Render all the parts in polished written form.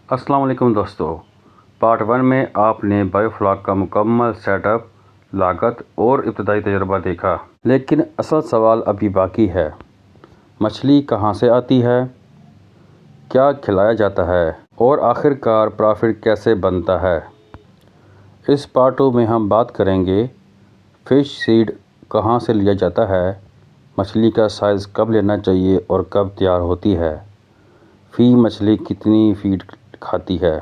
अस्सलाम वालेकुम दोस्तों, पार्ट 1 में आपने बायोफ्लॉक का मुकम्मल सेटअप, लागत और इब्तदाई तजर्बा देखा। लेकिन असल सवाल अभी बाकी है। मछली कहाँ से आती है, क्या खिलाया जाता है और आखिरकार प्रॉफिट कैसे बनता है। इस पार्ट 2 में हम बात करेंगे फ़िश सीड कहाँ से लिया जाता है, मछली का साइज़ कब लेना चाहिए और कब तैयार होती है, फ़ी मछली कितनी फ़ीड खाती है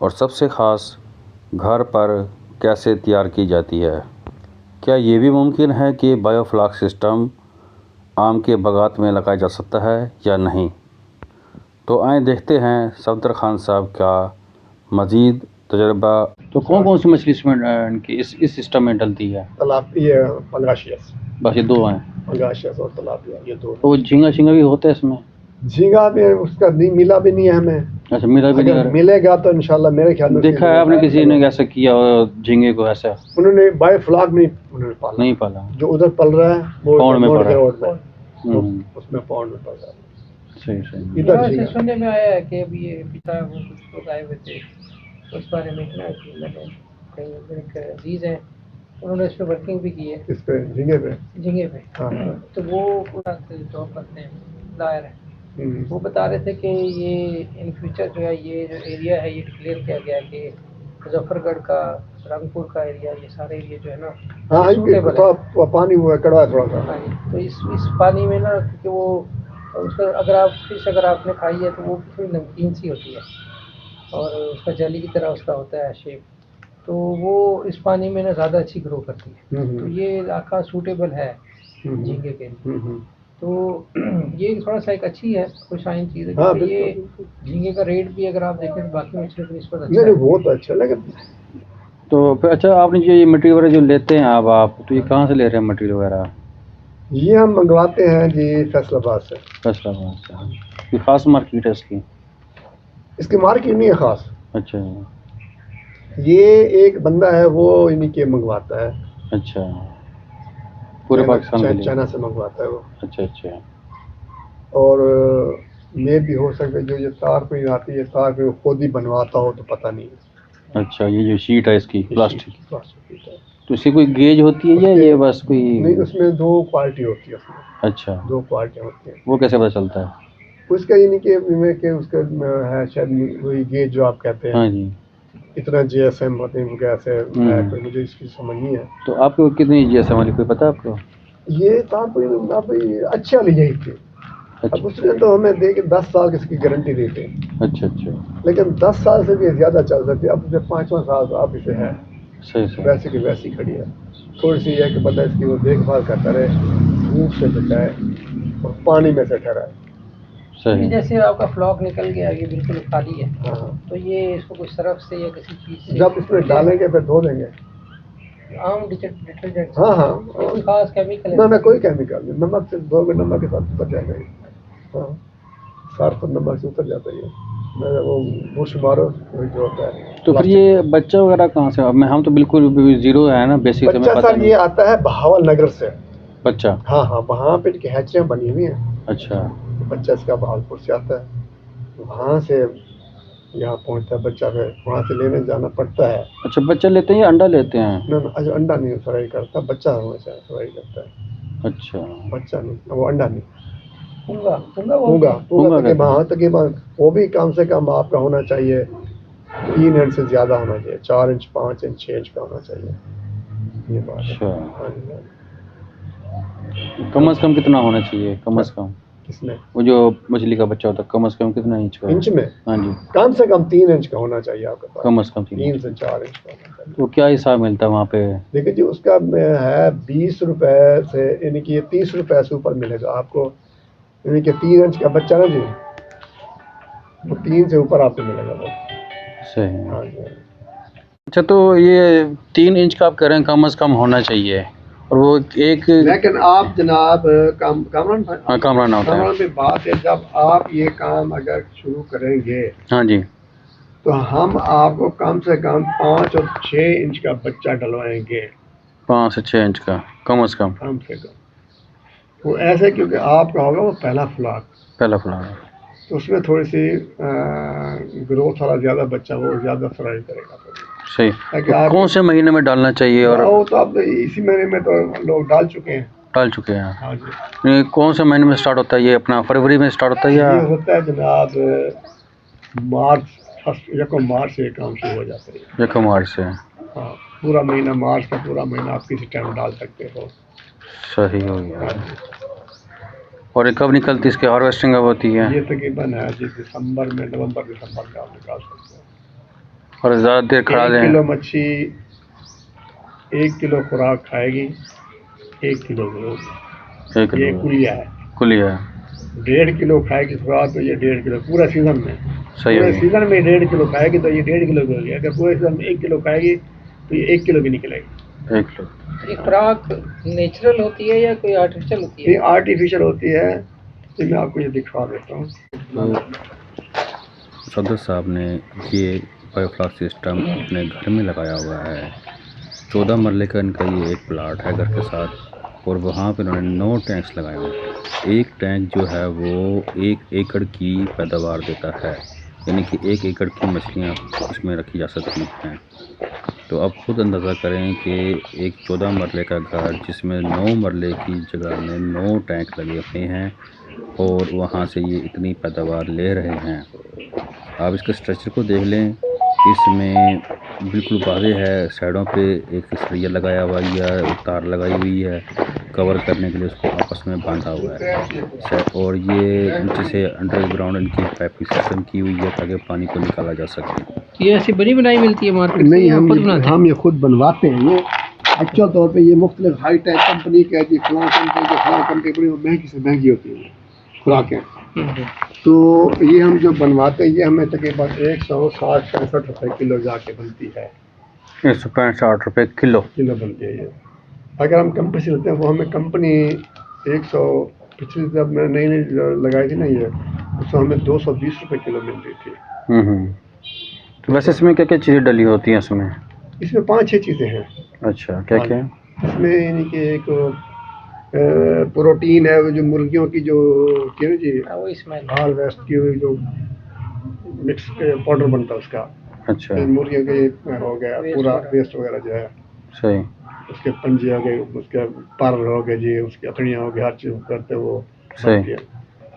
और सबसे ख़ास घर पर कैसे तैयार की जाती है। क्या ये भी मुमकिन है कि बायोफ्लॉक सिस्टम आम के बागात में लगाया जा सकता है या नहीं। तो आए देखते हैं सफदर खान साहब का मज़ीद तजर्बा। तो कौन कौन सी मछली इसमें इनकी इस सिस्टम में डलती है। ये पंगाशियस, बस ये दो हैं, पंगाशियस और तलापिया, ये दो। तो झींगा झींगा भी होता है इसमें। झींगा भी उसका नहीं मिला भी नहीं है हमें। अच्छा, मेरा भी नहीं आ अगर रहा। मिलेगा तो इंशाल्लाह मेरे ख्याल में देखा है आपने किसी ने कैसे किया और झींगे को ऐसा उन्होंने बायोफ्लॉक नहीं उन्होंने पाला, नहीं पाला, जो उधर पल रहा है वो पौंड में रोड पड़ा के है। रोड में उसमें पौंड में पल रहा है। सही सही। इधर ऐसे सुनने में आया है कि अभी ये पिता वो कुछ लोग आए हुए थे उस बारे में ना कि मैंने कहीं एक अजीज हैं उन्होंने इस पर वर्किंग भी की है, इस पे झींगे पे। हाँ। तो वो पूरा जॉब करते हैं, लायर हैं। वो बता रहे थे कि ये इन फ्यूचर जो है ये जो एरिया है ये डिक्लेयर किया गया है कि मुजफ्फरगढ़ का, रंगपुर का एरिया, ये सारे एरिया जो है ना, हाँ सूटेबल तो है। पानी हुआ कड़वा है थोड़ा सा। हाँ जी, तो इस पानी में ना, क्योंकि वो उसका अगर आप फिश अगर आपने खाई है तो वो थोड़ी नमकीन सी होती है और उसका जेली की तरह उसका होता है शेप, तो वो इस पानी में ना ज़्यादा अच्छी ग्रो करती है। तो ये इलाका सूटेबल है झींगे के लिए। तो ये थोड़ा सा एक अच्छी है, खुशाइन चीज़ है, क्योंकि ये झींगे का रेट भी अगर आप देखें तो बाकी मछलियों की निस्बत अच्छा है। वो तो अच्छा लगे। तो फिर अच्छा, आपने जो ये मटेरियल वगैरह जो लेते हैं अब आप, तो ये कहाँ से ले रहे हैं मटेरियल वगैरह। ये हम मंगवाते हैं जी फैसलाबाद से। फैसलाबाद से। कोई ख़ास मार्केट है इसकी। इसकी मार्केट नहीं है खास। अच्छा ये एक बंदा है वो इन्हीं के मंगवाता है। अच्छा, पूरे पाकिस्तान के लिए। चाइना से मंगवाता है वो। अच्छा अच्छा। और ये भी हो सकता है जो ये तार पे आती है, तार पे खुद ही बनवाता हो तो पता नहीं। अच्छा, ये जो शीट है इसकी प्लास्टिक, प्लास्टिक है। तो इसकी कोई गेज होती है या ये बस कोई। नहीं, उसमें दो क्वालिटी होती है उसमें। अच्छा, दो क्वालिटियाँ होती हैं। वो कैसे पता चलता है। उसका ये नहीं कि उसका है शायद वही गेज जो आप कहते हैं। हाँ जी। इतना GSM होते हैं वो कैसे है, कोई मुझे इसकी समझ नहीं है। तो आपको कितनी GSM वाली कोई पता है आपको। ये तार कोई आप अच्छी वाली यही थी। अब उसने तो हमें दे के 10 साल की इसकी गारंटी दी थी। अच्छा अच्छा। लेकिन 10 साल से भी ज़्यादा चल सकती है। अब जब 5वां साल तो आप इसे है सही सही। वैसे की वैसी खड़ी है। थोड़ी सी है कि बंदा इसकी वो देखभाल करता रहे, धूप से बचाए और पानी में से ठहराए। सही। जैसे आपका फ्लॉक निकल गया, ये बिल्कुल खाली है, हाँ, तो ये इसको कुछ सरफ से या किसी चीज़ से जब इसमें डालेंगे फिर धो देंगे। आम डिटर्जेंट। हाँ कोई खास केमिकल ना कोई केमिकल नहीं, नमक से धोगे नमक के साथ उतर जाएगा ये। हाँ, सर्फ नमक से उतर जाता है ये। वो बुश मारो वही जो होता है। तो फिर ये बच्चा वगैरह कहाँ से, अब मैं हम तो बिल्कुल जीरो है ना, बेसिक से मैं पता सर ये आता है बहावल नगर से बच्चा। हाँ, वहाँ पे इनकी हैचरियाँ बनी हुई हैं। अच्छा, बच्चा इसका बहावलपुर से आता है, वहाँ से यहाँ पहुँचता है बच्चा, फिर वहाँ से लेने जाना पड़ता है। अच्छा, बच्चा लेते हैं या अंडा लेते हैं। ना अच्छा, अंडा नहीं फ्राई करता, बच्चा हमेशा फ्राई करता है। अच्छा, बच्चा नहीं, वो अंडा नहीं। पूंगा तकरीबन वो भी कम से कम आपका होना चाहिए 3 इंच से ज़्यादा होना चाहिए, 4 इंच 5 इंच 6 इंच का होना चाहिए। ये बात है। अच्छा, हाँ जी। कम से कम कितना होना चाहिए, कम से कम। किसमें वो जो मछली का बच्चा होता है कम से कम कितना इंच का। इंच में? हाँ जी, कम से कम 3 इंच का होना चाहिए आपके पास। कम से कम 3 से 4 इंच का होना चाहिए। तो क्या हिसाब मिलता है वहाँ पे। देखिए जी, उसका है 20 रुपए से, यानी कि 30 रुपए से ऊपर मिलेगा आपको। यानी कि 3 इंच का बच्चा ना जी, वो 3 से ऊपर आपको मिलेगा वो। सही। हाँ जी। अच्छा, तो ये 3 इंच का आप कह रहे हैं कम से कम होना चाहिए, और वो एक। लेकिन आप जनाब कामरान भाई, हाँ, कामरान होता है। कामरान पे बात है, जब आप ये काम अगर शुरू करेंगे हाँ जी। तो हम आपको कम से कम 5 और 6 इंच का बच्चा डलवाएंगे। 5 से 6 इंच का कम से कम। कम से कम वो ऐसे, क्योंकि आपका होगा वो पहला फ्लॉक। पहला फ्लावर। तो उसमें थोड़ी सी ग्रोथ वाला ज़्यादा बच्चा वो ज़्यादा फ्राई करेगा। सही। ताकि तो आप कौन से महीने में डालना चाहिए और वो तो आप इसी महीने में तो लोग डाल चुके हैं। डाल चुके हैं? हाँ जी। ये कौन से महीने में स्टार्ट होता है ये? अपना फरवरी में स्टार्ट होता है या? ये होता है जनाब मार्च, फर्स्ट यको मार्च से काम शुरू हो जाता है। यको मार्च से? हाँ, पूरा महीना मार्च का पूरा महीना आप किसी टाइम डाल सकते हो। सही हो गया। और ये कब निकलती, इसकी हार्वेस्टिंग कब होती है? ये तकरीबन है जी दिसंबर में, नवंबर दिसंबर में आप निकाल सकते हो। और ज़्यादा देर खड़ा 1 किलो दें? मच्छी 1 किलो खुराक खाएगी, 1 किलो ग्रोथ। 1 ये किलो कुलिया है। कुलिया? 1.5 किलो खाएगी खुराक तो ये 1.5 किलो पूरा सीजन में। सही पूरे होगी। सीजन में 1.5 किलो खाएगी तो ये 1.5 किलो की होगी। अगर पूरे सीजन में 1 किलो खाएगी तो ये 1 किलो की निकलेगी। 1 किलो। ये खुराक नेचुरल होती है या कोई आर्टिफिशियल होती ये है? आर्टिफिशियल होती है। ये मैं आपको ये दिखा देता हूँ। तो सदर साहब ने ये बायोफ्लॉक सिस्टम अपने घर में लगाया हुआ है। 14 मरले का इनका ये एक प्लाट है घर के साथ, और वहाँ पे उन्होंने 9 टैंक्स लगाए हुए हैं। एक टैंक जो है वो 1 एकड़ की पैदावार देता है, यानी कि 1 एकड़ की मछलियाँ उसमें रखी जा सकती हैं। तो आप खुद अंदाज़ा करें कि एक 14 मरले का घर जिसमें 9 मरले की जगह में 9 टैंक लगे हुए हैं और वहाँ से ये इतनी पैदावार ले रहे हैं। आप इसके स्ट्रक्चर को देख लें, इसमें बिल्कुल वाज़ेह है, साइडों पे एक सरिया लगाया हुआ है, तार लगाई हुई है कवर करने के लिए, उसको आपस में बांधा हुआ है। और ये नीचे से अंडरग्राउंड इनकी पाइपिंग सिस्टम की हुई है ताकि पानी को निकाला जा सके। ये ऐसी बनी बनाई मिलती है मार्केट नहीं, में, खुद बनाते हैं? हम ये खुद बनवाते हैं। ये एक्चुअल तौर पे ये मुख्तलिफ हाई टेक कंपनी के जी फलां कंपनी बड़ी महंगी से महंगी होती है खुराकें। तो ये हम जो बनवाते हैं ये हमें तकरीबन 160-165 रुपए किलो जाके बनती है। 165-160 रुपये किलो बनती है ये। अगर हम कंपनी से लेते हैं वो हमें कंपनी 100 पिछली जब मैंने नई लगाई थी ना ये, उसमें हमें 220 रुपए किलो मिल रही थी। तो वैसे इसमें क्या क्या चीज़ें डली होती हैं इसमें? इसमें 5-6 चीज़ें हैं। अच्छा, क्या क्या? इसमें यानी कि एक प्रोटीन है, वो जो मुर्गियों की जो क्या ना जी वो इसमें हाल वेस्ट की हुई जो मिक्स पाउडर बनता है उसका। अच्छा, मुर्गियों के हो गया पूरा वेस्ट वगैरह जो है, सही। उसके पंजे हो गए, उसके पर हो गए जी, उसकी अथड़ियाँ हो गई, हर चीज़ करते वो सही। बनती है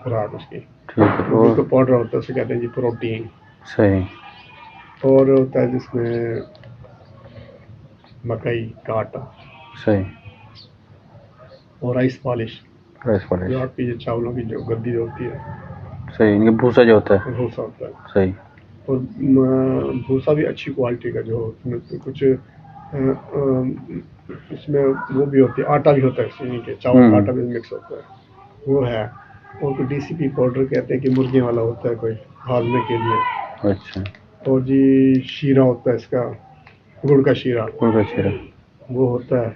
खुराक उसकी। ठीक है। वो उसको पाउडर होता है, उसे कहते हैं जी प्रोटीन। सही। और होता है जिसमें मकई का आटा सही। और राइस पॉलिश, राइस जो पॉलिश। आपकी जो चावलों की जो गद्दी होती है, सही, इनके भूसा जो होता है। भूसा होता है। सही। और भूसा भी अच्छी क्वालिटी का जो उसमें तो कुछ इसमें वो भी होती है, आटा भी होता है, यानी कि चावल का आटा भी मिक्स होता है, वो है। और कोई DCP पाउडर कहते हैं कि मुर्गियों वाला होता है कोई हाजमे के लिए। अच्छा, और जी शीरा होता है इसका, गुड़ का शीरा, वो होता है।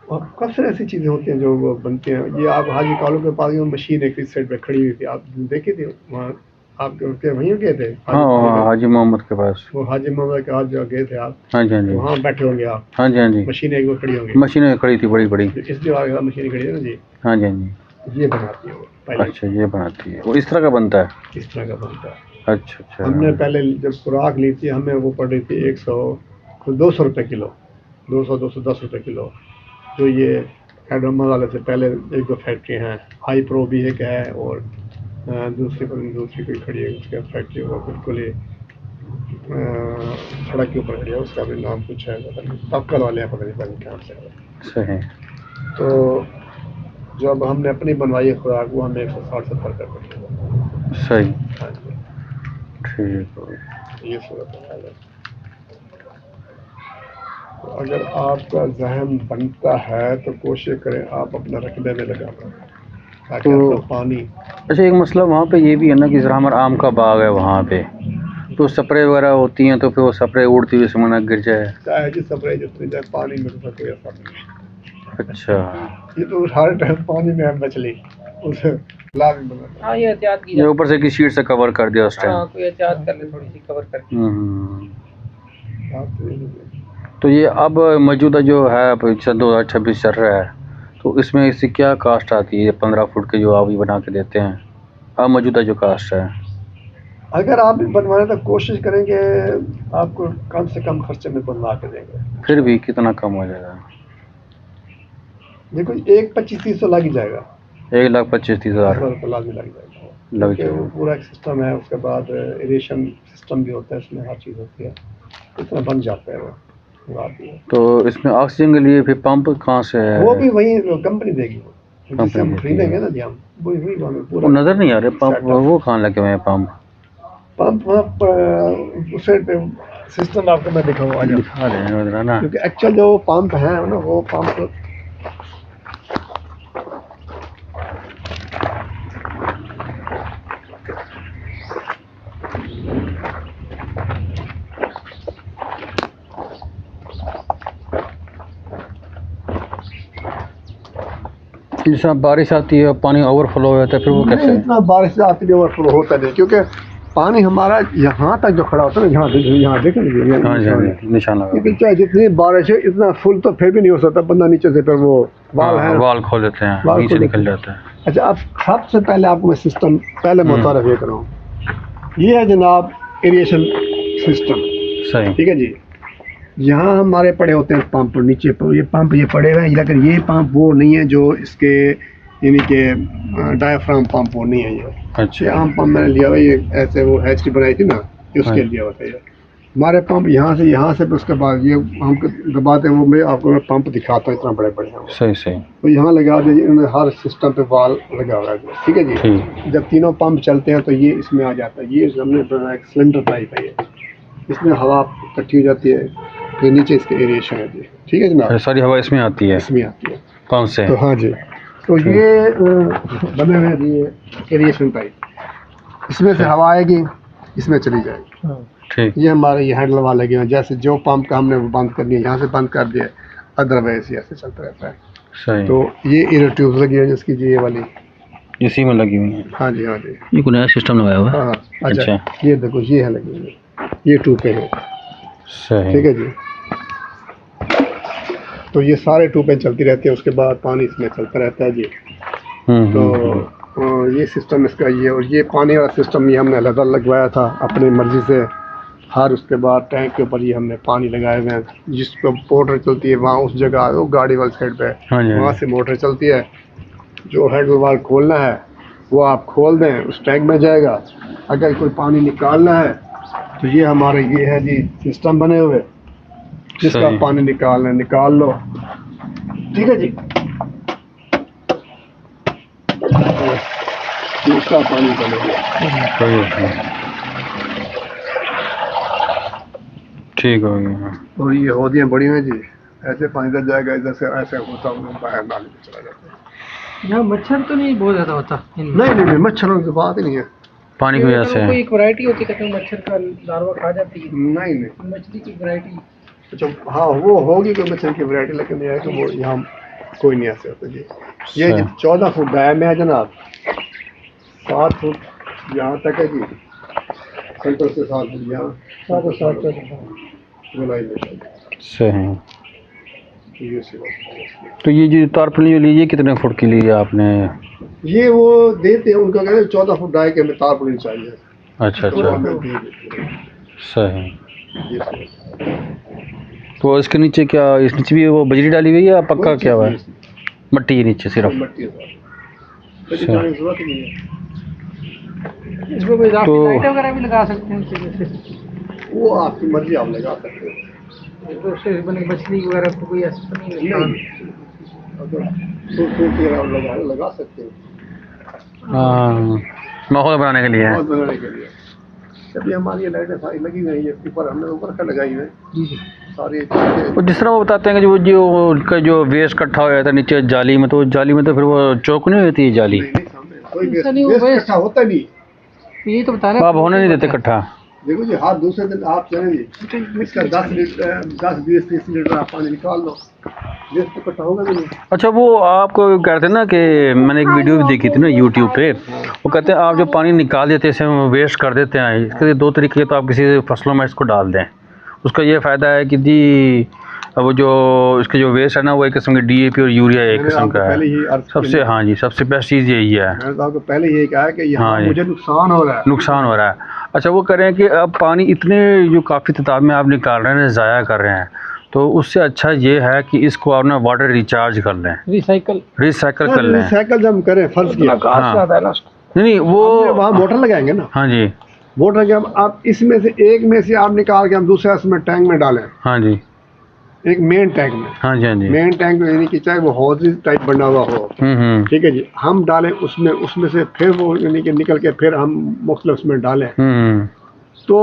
और काफ़ी सारी ऐसी चीज़ें होती हैं जो वो बनती हैं। ये आप हाजी कालू के पास जो मशीन एक इस साइड पे खड़ी हुई थी, आप देखे थे वहाँ, आप के वहीं गए थे? हाँ, हाजी मोहम्मद के पास। वो हाजी मोहम्मद के पास जो गए थे आप, हाँ जी, हाँ जी। वहाँ बैठे होंगे आप। हाँ जी, हाँ जी। मशीनें एक वो खड़ी होंगी, मशीनें खड़ी थी बड़ी बड़ी। इस दीवार के साथ मशीनें खड़ी है ना जी, हाँ जी, हाँ जी। ये बनाती है वो पहले। अच्छा, ये बनाती है, वो इस तरह का बनता है? इस तरह का बनता है। अच्छा अच्छा। हमने पहले जब खुराक ली थी, हमें वो पड़ रही थी 200 रुपये किलो, 210 रुपये किलो। जो ये हैदराबाद वाले से पहले 1-2 फैक्ट्री हैं, हाई प्रो भी एक है, और दूसरी कोई खड़ी है, उसका फैक्ट्री वो बिल्कुल ही सड़क के ऊपर खड़ी है, उसका भी नाम कुछ है, पता नहीं, तबकल वाले हैं, पता नहीं क्या से। सही। तो जब हमने अपनी बनवाई है खुराक, वो हमें 160-70 रुपये पड़ी। सही। हाँ जी, ठीक है। ये सूरत है। तो अगर आपका जहन बनता है तो कोशिश करें आप अपना रकबे में लगाना, ताकि आपका पानी। अच्छा, एक मसला वहाँ पे ये भी है ना कि जरा हमारा आम का बाग है वहाँ पे, तो स्प्रे वगैरह होती हैं, तो फिर वो स्प्रे उड़ती हुई समझना गिर जाए। चाहे जी स्प्रे जितनी जाए, पानी में तो कोई असर नहीं। अच्छा, ये तो हर टाइम पानी में है मछली, उसे लाभ बना। हाँ, ये एहतियात की ये ऊपर से की शीट से कवर कर दिया उस टाइम। हाँ, कोई एहतियात कर ले, थोड़ी सी कवर करके। तो ये अब मौजूदा जो है 2026 चल रहा है, तो इसमें इसकी क्या कास्ट आती है 15 फुट के जो आप ये बना के देते हैं? अब मौजूदा जो कास्ट है? अगर आप भी बनवाने तो कोशिश करेंगे आपको कम से कम खर्चे में बनवा के देंगे। फिर भी कितना कम हो जाएगा? देखो 1,25,30 लग ही जाएगा, 1,25,30,000 रुपये लाजमी लग जाएगा, लग क्योंकि वो जाएगा। पूरा एक सिस्टम है, उसके बाद इरेशन सिस्टम भी होता है, इसमें हर चीज़ होती है, इतना बन जाता है वो बात भी है। तो इसमें ऑक्सीजन के लिए फिर पंप कहाँ से है? वो भी वही कंपनी देगी, वो जिससे हम कंपनी खरीदेंगे ना जी, हम वही वही हमें वो पूरा नज़र नहीं आ रहे पंप, setup। वो कहाँ लगे हुए हैं पंप? पंप उस साइड पे सिस्टम आपको मैं दिखाऊंगा आज, दिखा रहे हैं उधर ना। क्योंकि एक्चुअल जो पंप है ना, वो पंप जिस तरह बारिश आती है पानी ओवरफ्लो हो जाता है, फिर वो कैसे? नहीं, इतना बारिश से आती है ओवरफ्लो होता नहीं, क्योंकि पानी हमारा यहाँ तक जो खड़ा होता है ना, यहाँ देखें हाँ जी, हाँ जी, निशान लगा। लेकिन चाहे जितनी बारिश है इतना फुल तो फिर भी नहीं हो सकता, बंदा नीचे से फिर वो वाल है हाँ, ना, वाल खोल देते हैं, वाल नीचे खोल निकल देते जाता है। अच्छा, अब सबसे पहले आपको मैं सिस्टम पहले मुतारफ ये कराऊँ, ये है जनाब एरिएशन सिस्टम, सही। ठीक है जी। यहाँ हमारे पड़े होते हैं पंप नीचे, ये पंप ये पड़े हुए हैं, लेकिन ये पंप वो नहीं है जो इसके यानी कि डायफ्राम पंप वो नहीं है ये अच्छा, आम पंप मैंने लिया हुआ, ये ऐसे वो हैचरी बनाई थी ना, उसके लिया हुआ था ये हमारे पंप। यहाँ से उसके बाद ये हम दबाते हैं, वो मैं आपको मैं पंप दिखाता हूँ, इतना बड़े बड़े हैं वो। सही सही। तो यहाँ लगा दिया, इन्होंने हर सिस्टम पे वाल लगा हुआ है, ठीक है जी। ठीक। जब तीनों पंप चलते हैं तो ये इसमें आ जाता है, ये हमने बनाया एक सिलेंडर टाइप है ये, इसमें हवा इकट्ठी हो जाती है, फिर नीचे इसके एरिएशन है जी, ठीक है जनाब, सारी हवा इसमें आती है? इसमें आती है। कौन से? तो हाँ जी, तो ये बने हुए हैं जी, ये एरिएशन टाइप, इसमें से हवा आएगी, इसमें चली जाएगी। ठीक। ये हमारे ये हैंडल वाले लगे हैं, जैसे जो पंप का हमने वो बंद कर दिया, यहाँ से बंद कर दिया, अदरवाइज ये ऐसे चलता रहता है। सही। तो ये एयर ट्यूब लगी है जिसकी जी, ये वाली इसी में लगी हुई है? हाँ जी, हाँ जी। ये कोई नया सिस्टम लगाया हुआ है? हाँ अच्छा, ये देखो ये है लगी हुई, ये ट्यूब पे है, सही। ठीक है जी। तो ये सारे ट्यूबें चलती रहती है, उसके बाद पानी इसमें चलता रहता है जी। तो ये सिस्टम इसका ये, और ये पानी वाला सिस्टम ये हमने अलग लगवाया था अपनी मर्ज़ी से हर, उसके बाद टैंक के ऊपर ये हमने पानी लगाए हुए हैं, जिस पर मोटर चलती है वहाँ उस जगह वो गाड़ी वाली साइड पे वहाँ से मोटर चलती है, जो हैंडल वाल खोलना है वो आप खोल दें, उस टैंक में जाएगा। अगर कोई पानी निकालना है तो ये हमारे ये है जी सिस्टम बने हुए, जिसका पानी निकालना है निकाल लो, ठीक है जी। इसका पानी चलेगा, ठीक हो गया। और ये होदियाँ बड़ी हैं जी, ऐसे पानी इधर जाएगा, इधर से ऐसे होता हुआ बाहर नाले में चला जाता है। यहाँ मच्छर तो नहीं बहुत ज़्यादा होता? नहीं, मच्छरों की बात ही नहीं है, पानी की वजह से कोई एक वैरायटी होती है, कहते हैं मच्छर का लार्वा खा जाती है? नहीं मछली की वैरायटी? अच्छा हाँ, वो होगी कोई मच्छर की वैरायटी, लेकिन ये है कि वो यहाँ कोई नहीं ऐसे होता जी। ये 14 फुट डाया में है जनाब, 7 फुट यहाँ तक है जी, सेंटर से 7 फुट यहाँ, 7 गोलाई में। सही। तो ये जो तारपुली जो लीजिए कितने फुट की ली है आपने? ये वो देते हैं, उनका कहते हैं 14 फुट डाई के हमें तारपुली चाहिए। अच्छा सही। तो इसके नीचे क्या, इस नीचे भी वो बजरी डाली हुई है या पक्का क्या हुआ है? मट्टी है नीचे सिर्फ? इसमें कोई लाइट वगैरह भी लगा सकते हैं? वो आपकी मर्जी, आप लगा सकते हैं। तो उससे बने मछली वगैरह को कोई असर नहीं लगा सकते हैं, हाँ, माहौल बनाने के लिए। माहौल बनाने के लिए अभी हमारी लाइटें सारी लगी हुई है, ऊपर हमने ऊपर का लगाई हुई है सारी। और जिस तरह वो बताते हैं कि जो उनका जो वेस्ट इकट्ठा हो जाता है नीचे जाली में, तो जाली में तो फिर वो चौक नहीं होती है जाली? कोई वेस्ट इकट्ठा होता नहीं, यही तो बताना, आप होने नहीं देते इकट्ठा। देखो जी, हर दूसरे दिन आप चलें जी, इसका 10 लीटर 10 20 30 लीटर आप पानी निकाल लो, वेस्ट तो इकट्ठा होगा नहीं। अच्छा, वो आपको कहते हैं ना कि मैंने एक वीडियो भी देखी थी ना यूट्यूब पे, वो कहते हैं आप जो पानी निकाल देते हैं इसे वेस्ट कर देते हैं, इसके 2 तरीके, तो आप किसी फसलों में इसको डाल दें, उसका ये फ़ायदा है कि जी अब वो जो इसके जो वेस्ट है ना, वो एक किस्म की DAP और यूरिया एक मैंने किस्म आपको का पहले है। ही अर्ज सबसे, हाँ जी, सबसे बेस्ट चीज़ यही है। मैंने तो आपको पहले यही कहा है कि यहाँ हाँ जी। मुझे नुकसान हो रहा है। नुकसान हो रहा है। अच्छा, वो कह रहे हैं कि अब पानी इतने जो काफ़ी तादाद में आप निकाल रहे हैं, ज़ाया कर रहे हैं, तो उससे अच्छा ये है कि इसको आप ना वाटर रिचार्ज कर लें, रिसाइकल रिसाइकिल कर लें। रिसाइकल जब हम करें, फर्ज किया हाँ। ज़्यादा है ना उसका। नहीं हमने वो, वहाँ मोटर लगाएंगे ना, हाँ जी, मोटर के आप इसमें से एक में से आप निकाल के हम दूसरे इसमें टैंक में डालें, हाँ जी, एक मेन टैंक में। हाँ जी, हाँ जी। मेन टैंक में यानी कि चाहे वो हौज टाइप बना हुआ हो, ठीक है जी, हम डालें उसमें, उसमें से फिर वो यानी कि निकल के फिर हम मुख्तलिफ उसमें डालें, तो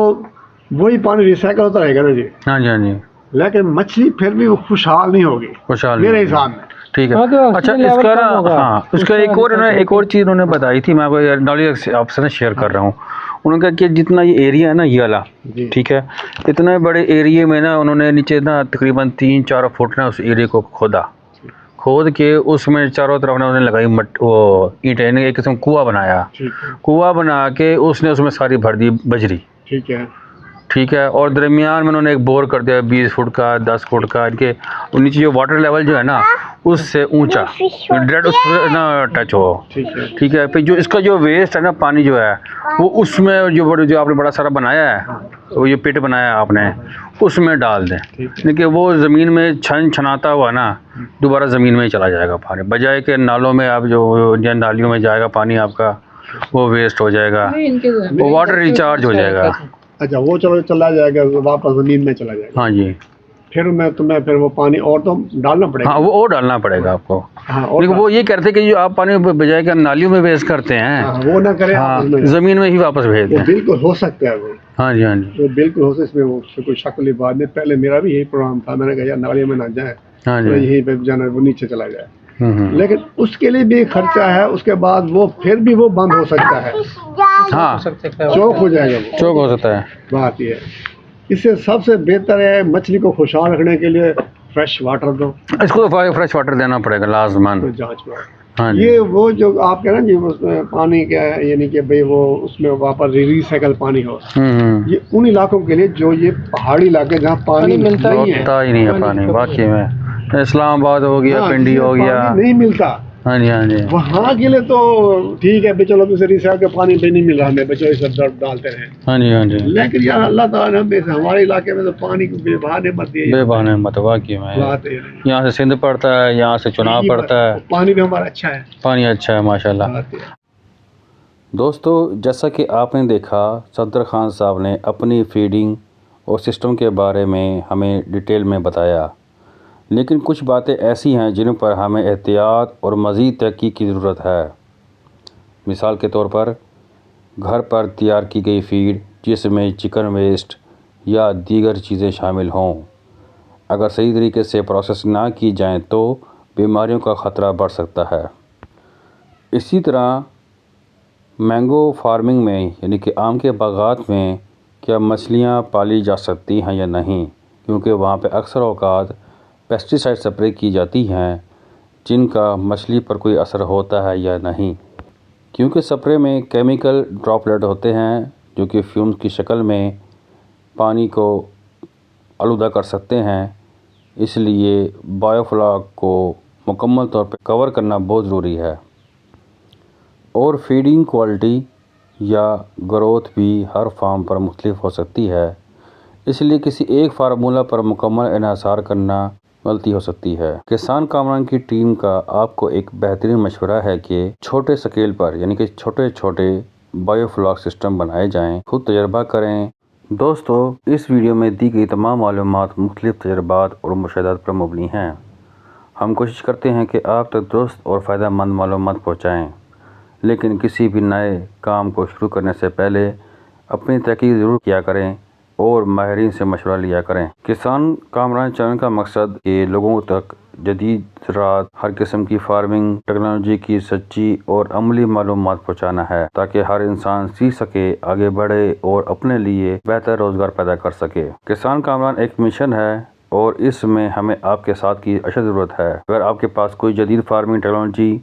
वही पानी रिसाइकल होता रहेगा ना जी। हाँ जी, हाँ जी। लेकिन मछली फिर भी वो खुशहाल नहीं होगी खुशहाल मेरे नहीं हिसाब में। ठीक है। हाँ, तो अच्छा, ऑक्सीजन लेवल इसका कम ना, होगा। हाँ, उसका उसका एक और उन्होंने, एक और चीज़ उन्होंने बताई थी, मैं आपको नॉलेज आपसे शेयर कर रहा हूँ। उन्होंने कहा कि जितना ये एरिया है ना, ये वाला, जी। ठीक है, इतने बड़े एरिया में ना उन्होंने नीचे ना तकरीबन 3-4 फुट ना उस एरिया को खोद के उसमें चारों तरफ ना उन्होंने लगाई वो ईंटें, यानी एक किस्म कुआं बनाया। ठीक है, कुआं बना के उसने उसमें सारी भर दी बजरी, ठीक है, ठीक है, और दरमियान में उन्होंने एक बोर कर दिया 20 फुट का, 10 फुट का, इनके और नीचे जो वाटर लेवल जो है ना उससे ऊंचा, डायरेक्ट उससे ना टच हो, ठीक है, ठीक है। फिर जो इसका जो वेस्ट है ना, पानी जो है वो उसमें जो आपने बड़ा सारा बनाया है, वो ये पिट बनाया है आपने, उसमें डाल दें, ठीक है। देखिए वो ज़मीन में छनाता हुआ ना दोबारा ज़मीन में ही चला जाएगा पानी, बजाय के नालों में आप जो नालियों में जाएगा पानी आपका, वो वेस्ट हो जाएगा, वो वाटर रिचार्ज हो जाएगा। अच्छा, वो चलो चला जाएगा, वापस ज़मीन में चला जाएगा। हाँ जी, फिर तुम्हें फिर वो पानी और तो डालना पड़ेगा। हाँ, वो और डालना पड़ेगा आपको। हाँ, और लेकिन वो ये करते हैं कि जो आप पानी बजाय के नालियों में वेस्ट करते हैं, हाँ, वो ना करें, हाँ, आप उसमें ज़मीन में ही वापस भेज वो दें। बिल्कुल हो सकता है वो। हाँ जी, हाँ जी, वो बिल्कुल हो सकता है, इसमें वो उससे कोई शक वाली बात नहीं। पहले मेरा भी यही प्रोग्राम था, मैंने कहा यार नालियों में ना जाए, हाँ तो जी। यहीं पे जाना, वो नीचे चला जाए। हम्म। लेकिन उसके लिए भी खर्चा है, उसके बाद वो फिर भी वो बंद हो सकता है, हाँ, चौक हो जाएगा वो, चौक हो सकता है। बात ये है। इससे सबसे बेहतर है मछली को खुशहाल रखने के लिए फ्रेश वाटर दो, इसको तो फ्रेश वाटर देना पड़ेगा लाजमन। तो जांच में हाँ जी, ये वो जो आप कह रहे हैं जी, उसमें पानी क्या है, यानी कि भाई वो उसमें वापस रिसाइकल पानी हो, ये उन इलाकों के लिए जो ये पहाड़ी इलाके जहाँ पानी मिलता नहीं है, होता ही नहीं है पानी, वाकई में इस्लामाबाद हो गया, हाँ, पिंडी हो जिसमें गया, पानी नहीं मिलता, हाँ जी, हाँ जी, वहाँ के लिए तो ठीक है, चलो दूसरे रिसाइकल का पानी भी नहीं मिल रहा हमें, बच्चों इस डालते रहे। हाँ जी, हाँ जी। लेकिन यार अल्लाह ताला ने हमारे इलाके में तो पानी को बेबहाने मत दिए, बेबहाने मत, वाकई में बात है। यहाँ से सिंध पड़ता है, यहाँ से चुनाव पड़ता है, पानी भी हमारा अच्छा है, पानी अच्छा है माशाल्लाह। बात है। दोस्तों, जैसा कि आपने देखा, सफदर खान साहब ने अपनी फीडिंग और सिस्टम के बारे में हमें डिटेल में बताया, लेकिन कुछ बातें ऐसी हैं जिन पर हमें एहतियात और मज़ीद तहक़ीक़ की ज़रूरत है। मिसाल के तौर पर घर पर तैयार की गई फ़ीड जिसमें चिकन वेस्ट या दीगर चीज़ें शामिल हों, अगर सही तरीके से प्रोसेस ना की जाएं तो बीमारियों का ख़तरा बढ़ सकता है। इसी तरह मैंगो फार्मिंग में, यानी कि आम के बागात में, क्या मछलियाँ पाली जा सकती हैं या नहीं, क्योंकि वहाँ पे अक्सर औक़ात पेस्टिसाइड स्प्रे की जाती हैं जिनका मछली पर कोई असर होता है या नहीं, क्योंकि स्प्रे में केमिकल ड्रॉपलेट होते हैं जो कि फ्यूम्स की शक्ल में पानी को आलूदा कर सकते हैं। इसलिए बायोफ्लॉक को मुकम्मल तौर पर कवर करना बहुत ज़रूरी है। और फीडिंग क्वालिटी या ग्रोथ भी हर फार्म पर मुख्तलिफ हो सकती है, इसलिए किसी एक फार्मूला पर मुकम्मल इन्हिसार करना गलती हो सकती है। किसान कामरान की टीम का आपको एक बेहतरीन मशवरा है कि छोटे स्केल पर, यानी कि छोटे छोटे बायोफ्लॉक सिस्टम बनाए जाएं, खुद तजर्बा करें। दोस्तों, इस वीडियो में दी गई तमाम मालूमात मुख्तलिफ तजर्बात और मुशाहदात पर मबनी हैं। हम कोशिश करते हैं कि आप तक दुरुस्त और फ़ायदेमंद मालूमात पहुँचाएँ, लेकिन किसी भी नए काम को शुरू करने से पहले अपनी तहकीक ज़रूर किया करें और माहिरीन से मशवरा लिया करें। किसान कामरान चैनल का मकसद ये लोगों तक जदीद ज़राअत, हर किस्म की फार्मिंग टेक्नोलॉजी की सच्ची और अमली मालूमात पहुँचाना है, ताकि हर इंसान सीख सके, आगे बढ़े और अपने लिए बेहतर रोज़गार पैदा कर सके। किसान कामरान एक मिशन है और इसमें हमें आपके साथ की अशद ज़रूरत है। अगर आपके पास कोई जदीद फार्मिंग टेक्नोलॉजी,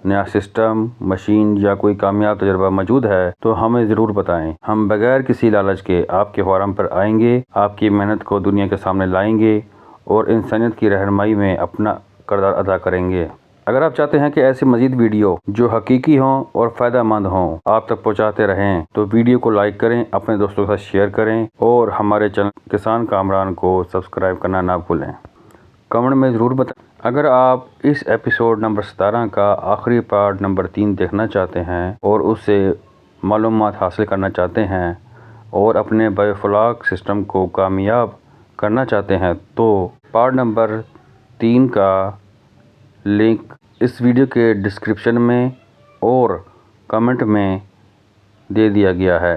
नया सिस्टम, मशीन या कोई कामयाब तजर्बा मौजूद है तो हमें ज़रूर बताएं। हम बगैर किसी लालच के आपके फार्म पर आएंगे, आपकी मेहनत को दुनिया के सामने लाएंगे और इंसानियत की रहनुमाई में अपना किरदार अदा करेंगे। अगर आप चाहते हैं कि ऐसी मज़ीद वीडियो जो हकीकी हों और फ़ायदेमंद हों आप तक पहुंचाते रहें, तो वीडियो को लाइक करें, अपने दोस्तों के साथ शेयर करें और हमारे चैनल किसान कामरान को सब्सक्राइब करना ना भूलें। कमेंट में ज़रूर बताएं अगर आप इस एपिसोड नंबर 17 का आखिरी पार्ट नंबर 3 देखना चाहते हैं और उससे मालूमात हासिल करना चाहते हैं और अपने बायोफ्लॉक सिस्टम को कामयाब करना चाहते हैं, तो पार्ट नंबर 3 का लिंक इस वीडियो के डिस्क्रिप्शन में और कमेंट में दे दिया गया है।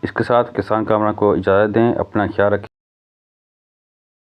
इसके साथ किसान कामरान को इजाज़त दें। अपना ख्याल रखें।